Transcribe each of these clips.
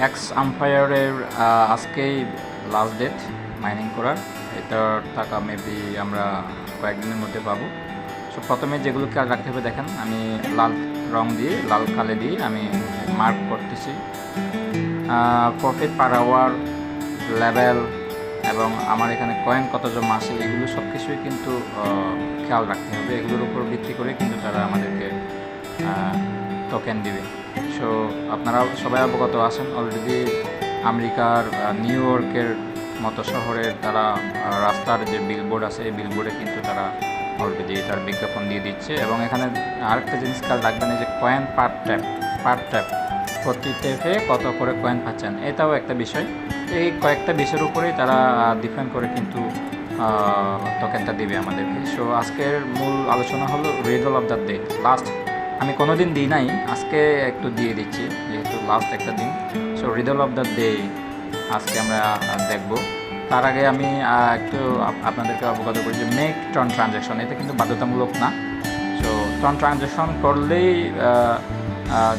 X আম্পায়ারের আজকেই last date mining করার। এটার টাকা মেবি আমরা কয়েকদিনের মধ্যে পাবো। সো প্রথমে যেগুলো খেয়াল রাখতে হবে দেখেন, আমি লাল রং দিয়ে, লাল কালে দিয়ে আমি মার্ক করতেছি প্রফিট পার আওয়ার, লেভেল এবং আমার এখানে কয়েন কত জমা আছে, এগুলো সব কিছুই কিন্তু খেয়াল রাখতে হবে। এগুলোর উপর ভিত্তি করে কিন্তু তারা আমাদেরকে টোকেন দিবে। সো আপনারা সবাই অবগত আছেন অলরেডি, আমেরিকার নিউ ইয়র্কের মতো শহরের তারা রাস্তার যে বিলবোর্ড আছে, এই বিলবোর্ডে কিন্তু তারা অলরেডি তার বিজ্ঞাপন দিয়ে দিচ্ছে। এবং এখানে আরেকটা জিনিস খেয়াল রাখবেন, যে কয়েন পার ট্যাপ প্রতি ট্যাপে কত করে কয়েন পাচ্ছেন, এটাও একটা বিষয়। এই কয়েকটা বিষয়ের উপরেই তারা ডিপেন্ড করে কিন্তু টোকেনটা দিবে আমাদেরকে। সো আজকের মূল আলোচনা হলো result of the day. Last আমি কোনো দিন দিই নাই, আজকে একটু দিয়ে দিচ্ছি যেহেতু লাস্ট একটা দিন। So result of the day আজকে আমরা দেখব। তার আগে আমি একটু আপনাদেরকে অবগত করি যে মেক টার্ন ট্রানজ্যাকশন, এটা কিন্তু বাধ্যতামূলক না। সো টার্ন ট্রানজ্যাকশন করলেই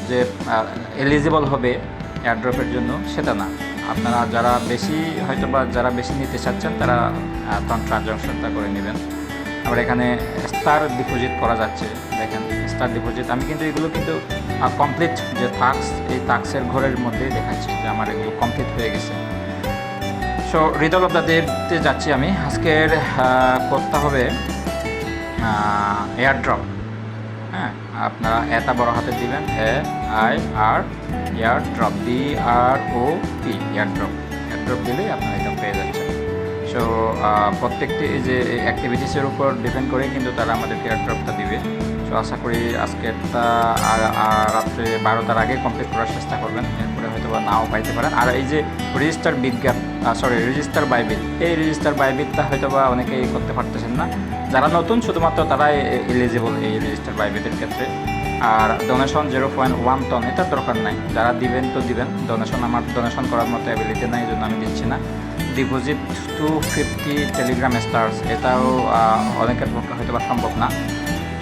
যে এলিজিবল হবে এয়ারড্রপের জন্য সেটা না। আপনারা যারা বেশি হয়তো বা যারা বেশি নিতে চাচ্ছেন তারা টার্ন ট্রানজ্যাকশনটা করে নেবেন। আবার এখানে স্টার ডিপোজিট করা যাচ্ছে, দেখেন স্টার ডিপোজিট। আমি কিন্তু এগুলো কিন্তু কমপ্লিট যে টাস্ক, এই টাস্কের ঘরের মধ্যেই দেখাচ্ছি যে আমার এগুলো কমপ্লিট হয়ে গেছে। সো রিজাল্ট অফ দ্য ডেতে যাচ্ছি আমি। আজকের করতে হবে এয়ারড্রপ। হ্যাঁ, আপনারা এটা বড় হাতে দিবেন, AIR এয়ারড্রপ, DROP এয়ারড্রপ দিলেই আপনারা এটা পেয়ে যাচ্ছেন। সো প্রত্যেকটি যে অ্যাক্টিভিটিসের উপর ডিপেন্ড করে কিন্তু তারা আমাদেরকে এয়ারড্রপটা দিবে। সো আশা করি আজকেরটা রাত্রে 12টার আগে কমপ্লিট করার চেষ্টা করবেন, এরপরে হয়তো বা নাও পাইতে পারেন। আর এই যে রেজিস্টার বাইবিট, এই রেজিস্টার বাইবিটটা হয়তো বা অনেকেই করতে পারতেছেন না। যারা নতুন শুধুমাত্র তারাই এলিজিবল এই রেজিস্টার বাইবিটের ক্ষেত্রে। আর ডোনেশন 0.1 টন, এটার দরকার নাই। যারা দিবেন তো দিবেন, আমার ডোনেশন করার মতো অ্যাবিলিটি নাই, এই জন্য আমি দিচ্ছি না। ডিপোজিট 250 টেলিগ্রাম স্টার্স, এটাও অনেকের পক্ষে হয়তো বা সম্ভব না।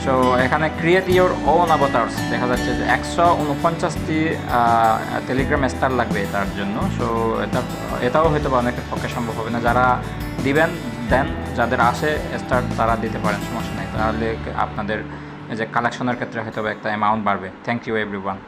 সো এখানে ক্রিয়েট ইউর ওন অ্যাভাটারস, দেখা যাচ্ছে যে 149টি টেলিগ্রাম স্টার লাগবে এটার জন্য। সো এটাও হয়তো বা অনেকের পক্ষে সম্ভব হবে না। যারা দিবেন দেন, যাদের আসে স্টার তারা দিতে পারেন, সমস্যা নেই। তাহলে আপনাদের যে কালেকশনের ক্ষেত্রে হয়তো একটা অ্যামাউন্ট বাড়বে। Thank you everyone.